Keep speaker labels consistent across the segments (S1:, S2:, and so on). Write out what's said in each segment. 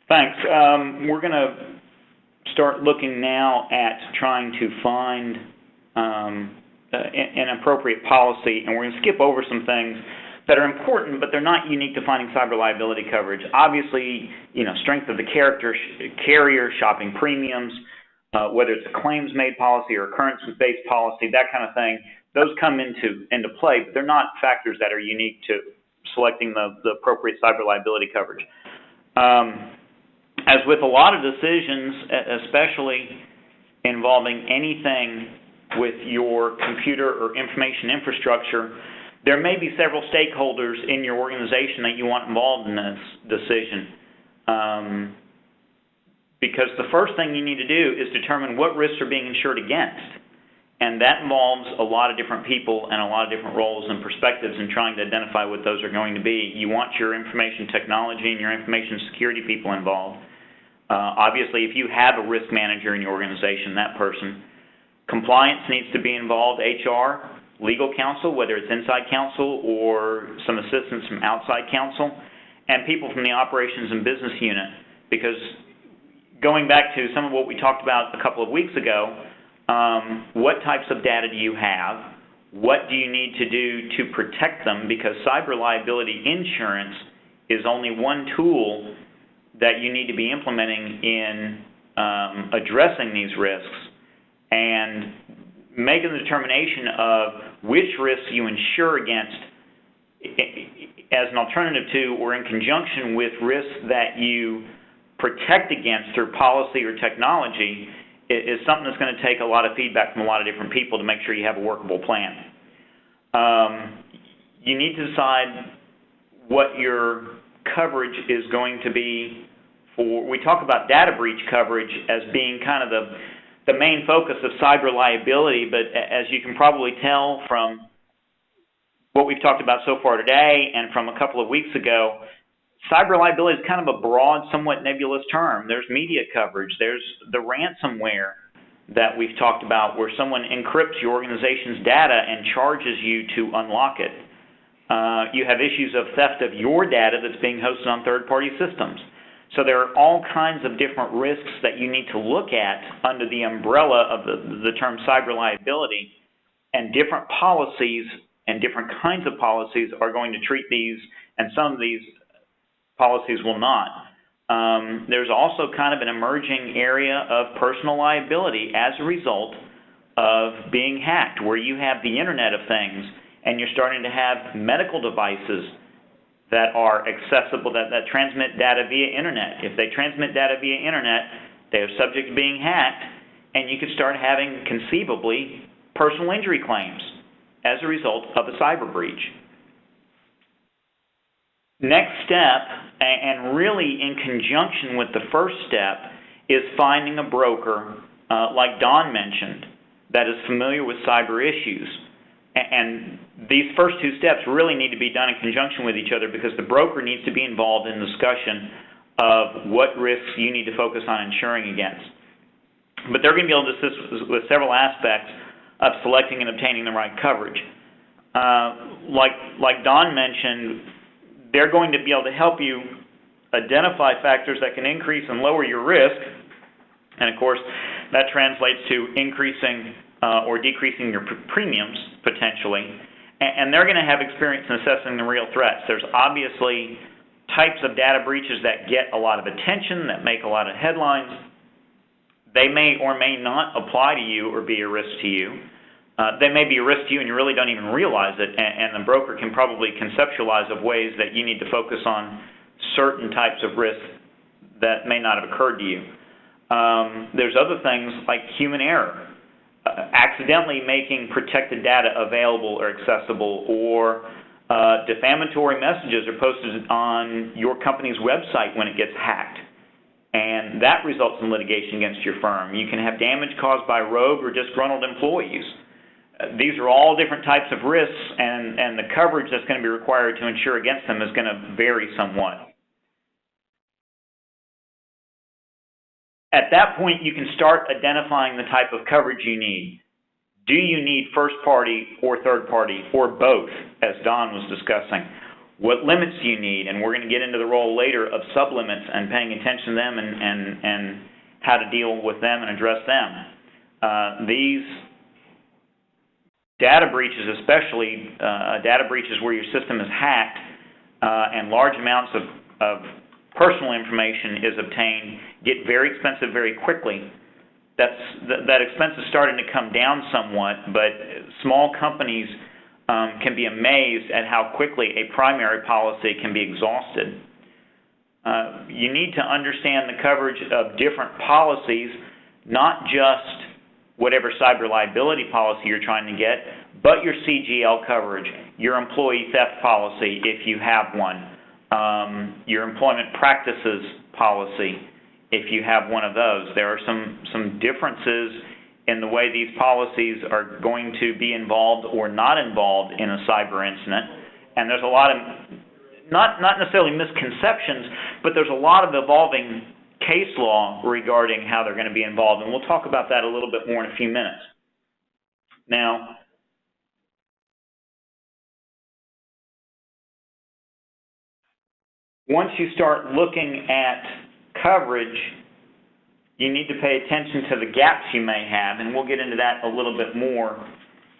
S1: Thanks. We're going to start looking now at trying to find an appropriate policy, and we're going to skip over some things that are important, but they're not unique to finding cyber liability coverage. Obviously, strength of the carrier, shopping premiums, whether it's a claims-made policy or occurrence-based policy, that kind of thing, those come into play, but they're not factors that are unique to selecting the appropriate cyber liability coverage. As with a lot of decisions, especially involving anything with your computer or information infrastructure, there may be several stakeholders in your organization that you want involved in this decision. Because the first thing you need to do is determine what risks are being insured against. And that involves a lot of different people and a lot of different roles and perspectives in trying to identify what those are going to be. You want your information technology and your information security people involved. Obviously, if you have a risk manager in your organization, that person. Compliance needs to be involved, HR, legal counsel, whether it's inside counsel or some assistance from outside counsel, and people from the operations and business unit. Because going back to some of what we talked about a couple of weeks ago, what types of data do you have? What do you need to do to protect them? Because cyber liability insurance is only one tool that you need to be implementing in addressing these risks, and making the determination of which risks you insure against as an alternative to or in conjunction with risks that you protect against through policy or technology is something that's going to take a lot of feedback from a lot of different people to make sure you have a workable plan. You need to decide what your coverage is going to be for. We talk about data breach coverage as being kind of the main focus of cyber liability, but as you can probably tell from what we've talked about so far today and from a couple of weeks ago, cyber liability is kind of a broad, somewhat nebulous term. There's media coverage. There's the ransomware that we've talked about where someone encrypts your organization's data and charges you to unlock it. You have issues of theft of your data that's being hosted on third-party systems. So there are all kinds of different risks that you need to look at under the umbrella of the term cyber liability, and different policies and different kinds of policies are going to treat these, and some of these policies will not. There's also kind of an emerging area of personal liability as a result of being hacked, where you have the Internet of Things and you're starting to have medical devices that are accessible, that transmit data via Internet. If they transmit data via Internet, they are subject to being hacked, and you could start having, conceivably, personal injury claims as a result of a cyber breach. Next step, and really in conjunction with the first step, is finding a broker, like Don mentioned, that is familiar with cyber issues. And these first two steps really need to be done in conjunction with each other, because the broker needs to be involved in discussion of what risks you need to focus on insuring against. But they're going to be able to assist with several aspects of selecting and obtaining the right coverage. Like Don mentioned, they're going to be able to help you identify factors that can increase and lower your risk, and of course that translates to increasing or decreasing your premiums potentially, and they're going to have experience in assessing the real threats. There's obviously types of data breaches that get a lot of attention, that make a lot of headlines. They may or may not apply to you or be a risk to you. They may be a risk to you and you really don't even realize it, and the broker can probably conceptualize of ways that you need to focus on certain types of risks that may not have occurred to you. There's other things like human error. Accidentally making protected data available or accessible, or defamatory messages are posted on your company's website when it gets hacked, and that results in litigation against your firm. You can have damage caused by rogue or disgruntled employees. These are all different types of risks, and the coverage that's going to be required to insure against them is going to vary somewhat. At that point, you can start identifying the type of coverage you need. Do you need first party or third party, or both, as Don was discussing? What limits do you need? And we're going to get into the role later of sublimits and paying attention to them and how to deal with them and address them. These data breaches, especially data breaches where your system is hacked and large amounts of personal information is obtained, get very expensive very quickly. That expense is starting to come down somewhat, but small companies can be amazed at how quickly a primary policy can be exhausted. You need to understand the coverage of different policies, not just whatever cyber liability policy you're trying to get, but your CGL coverage, your employee theft policy if you have one, your employment practices policy if you have one of those. There are some differences in the way these policies are going to be involved or not involved in a cyber incident, and there's a lot of, not necessarily misconceptions, but there's a lot of evolving case law regarding how they're going to be involved, and we'll talk about that a little bit more in a few minutes. Now, once you start looking at coverage, you need to pay attention to the gaps you may have, and we'll get into that a little bit more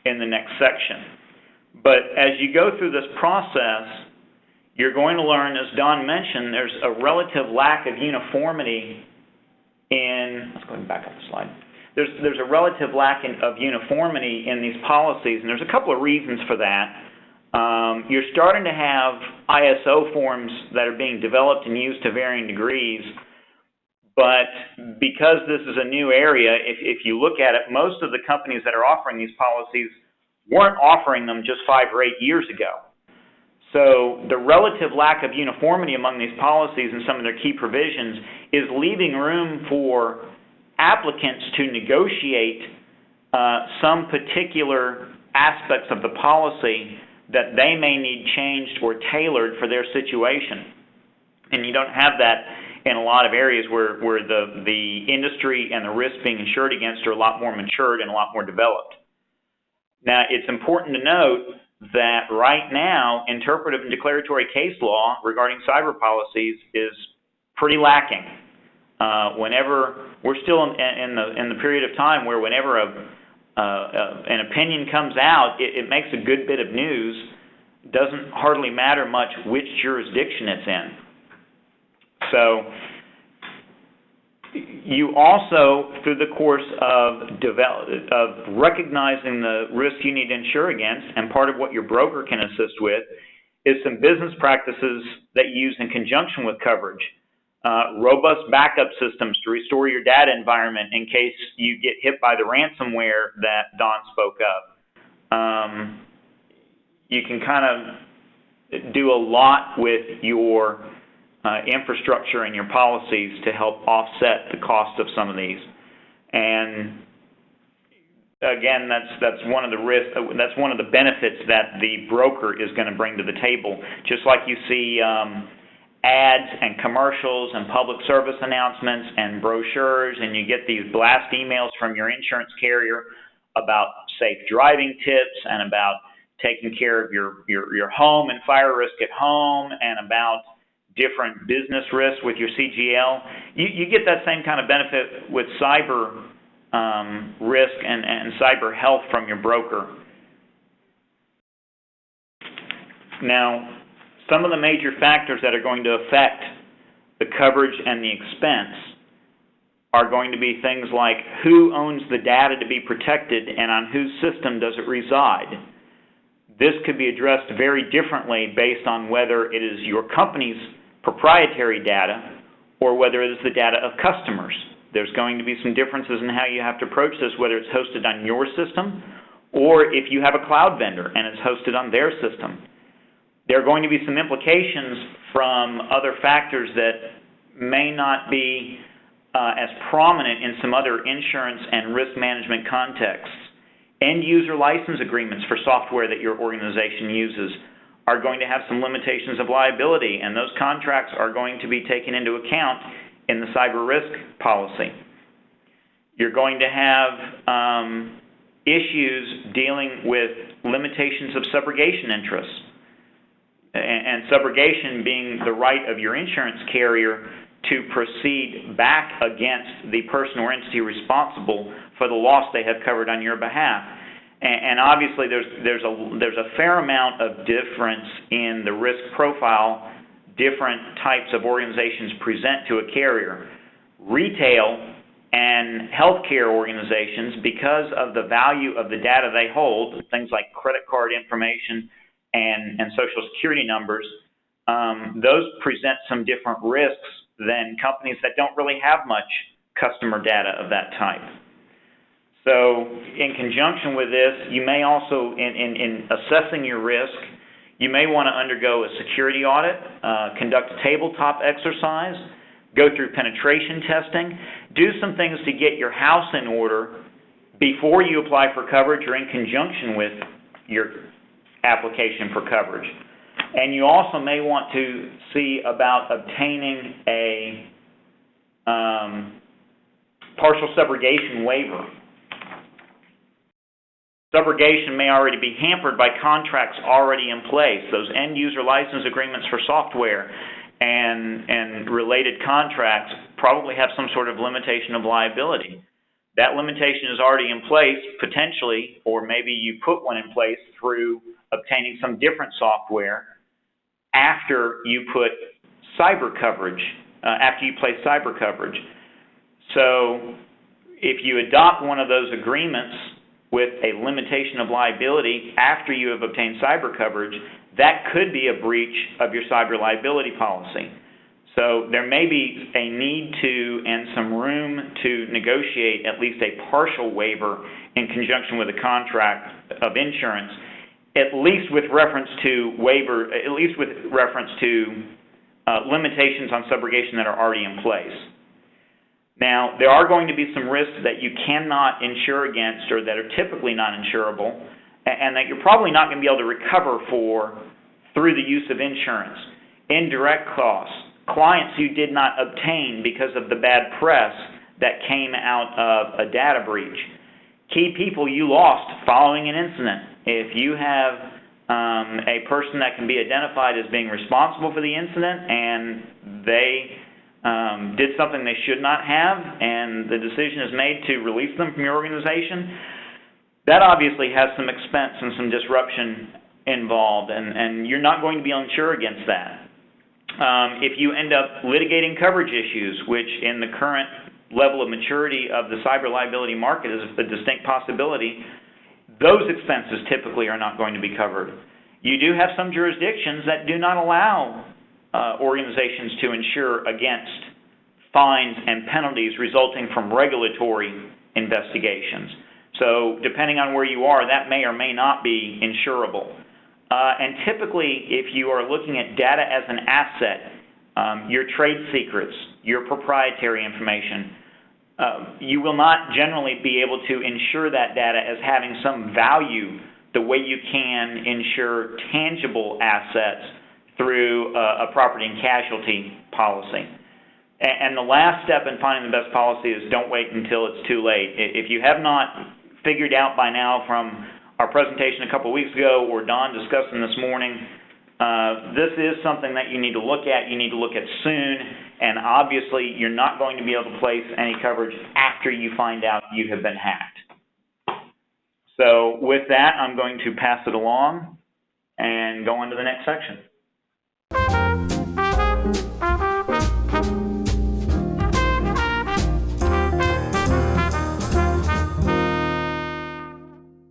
S1: in the next section. But as you go through this process, you're going to learn, as Don mentioned, there's a relative lack of uniformity in, let's go ahead and back up the slide. There's a relative lack of uniformity in these policies, and there's a couple of reasons for that. You're starting to have ISO forms that are being developed and used to varying degrees, but because this is a new area, if you look at it, most of the companies that are offering these policies weren't offering them just 5 or 8 years ago. So the relative lack of uniformity among these policies and some of their key provisions is leaving room for applicants to negotiate some particular aspects of the policy that they may need changed or tailored for their situation. And you don't have that in a lot of areas where the industry and the risks being insured against are a lot more matured and a lot more developed. Now, it's important to note that right now, interpretive and declaratory case law regarding cyber policies is pretty lacking. Whenever we're still in the period of time where whenever an opinion comes out, it makes a good bit of news. It doesn't hardly matter much which jurisdiction it's in. So you also, through the course of recognizing the risks you need to insure against, and part of what your broker can assist with, is some business practices that you use in conjunction with coverage. Robust backup systems to restore your data environment in case you get hit by the ransomware that Don spoke of. You can kind of do a lot with your infrastructure and your policies to help offset the cost of some of these. And again, that's one of the risks. That's one of the benefits that the broker is going to bring to the table. Just like you see ads and commercials and public service announcements and brochures, and you get these blast emails from your insurance carrier about safe driving tips and about taking care of your home and fire risk at home and about different business risks with your CGL. You get that same kind of benefit with cyber risk and cyber health from your broker. Now, some of the major factors that are going to affect the coverage and the expense are going to be things like who owns the data to be protected and on whose system does it reside. This could be addressed very differently based on whether it is your company's proprietary data or whether it is the data of customers. There's going to be some differences in how you have to approach this, whether it's hosted on your system or if you have a cloud vendor and it's hosted on their system. There are going to be some implications from other factors that may not be as prominent in some other insurance and risk management contexts. End-user license agreements for software that your organization uses are going to have some limitations of liability, and those contracts are going to be taken into account in the cyber risk policy. You're going to have issues dealing with limitations of subrogation interests. and subrogation being the right of your insurance carrier to proceed back against the person or entity responsible for the loss they have covered on your behalf. And obviously there's a fair amount of difference in the risk profile different types of organizations present to a carrier. Retail and healthcare organizations, because of the value of the data they hold, things like credit card information and social security numbers, those present some different risks than companies that don't really have much customer data of that type. So in conjunction with this, you may also, in assessing your risk, you may want to undergo a security audit, conduct a tabletop exercise, go through penetration testing, do some things to get your house in order before you apply for coverage or in conjunction with your application for coverage. And you also may want to see about obtaining a partial subrogation waiver. Subrogation may already be hampered by contracts already in place. Those end-user license agreements for software and related contracts probably have some sort of limitation of liability. That limitation is already in place, potentially, or maybe you put one in place through obtaining some different software after you put cyber coverage, after you place cyber coverage. So if you adopt one of those agreements with a limitation of liability after you have obtained cyber coverage, that could be a breach of your cyber liability policy. So there may be a need to and some room to negotiate at least a partial waiver in conjunction with a contract of insurance, at least with reference to limitations on subrogation that are already in place. Now, there are going to be some risks that you cannot insure against or that are typically not insurable and that you're probably not going to be able to recover for through the use of insurance. Indirect costs, clients you did not obtain because of the bad press that came out of a data breach, key people you lost following an incident. If you have a person that can be identified as being responsible for the incident and they did something they should not have, and the decision is made to release them from your organization, that obviously has some expense and some disruption involved, and you're not going to be insured against that. If you end up litigating coverage issues, which in the current level of maturity of the cyber liability market is a distinct possibility, those expenses typically are not going to be covered. You do have some jurisdictions that do not allow organizations to insure against fines and penalties resulting from regulatory investigations. So depending on where you are, that may or may not be insurable. And typically, if you are looking at data as an asset, your trade secrets, your proprietary information, you will not generally be able to insure that data as having some value the way you can insure tangible assets through a property and casualty policy. And the last step in finding the best policy is don't wait until it's too late. If you have not figured out by now from our presentation a couple weeks ago or Don discussing this morning, this is something that you need to look at. You need to look at soon, and obviously you're not going to be able to place any coverage after you find out you have been hacked. So with that, I'm going to pass it along and go on to the next section.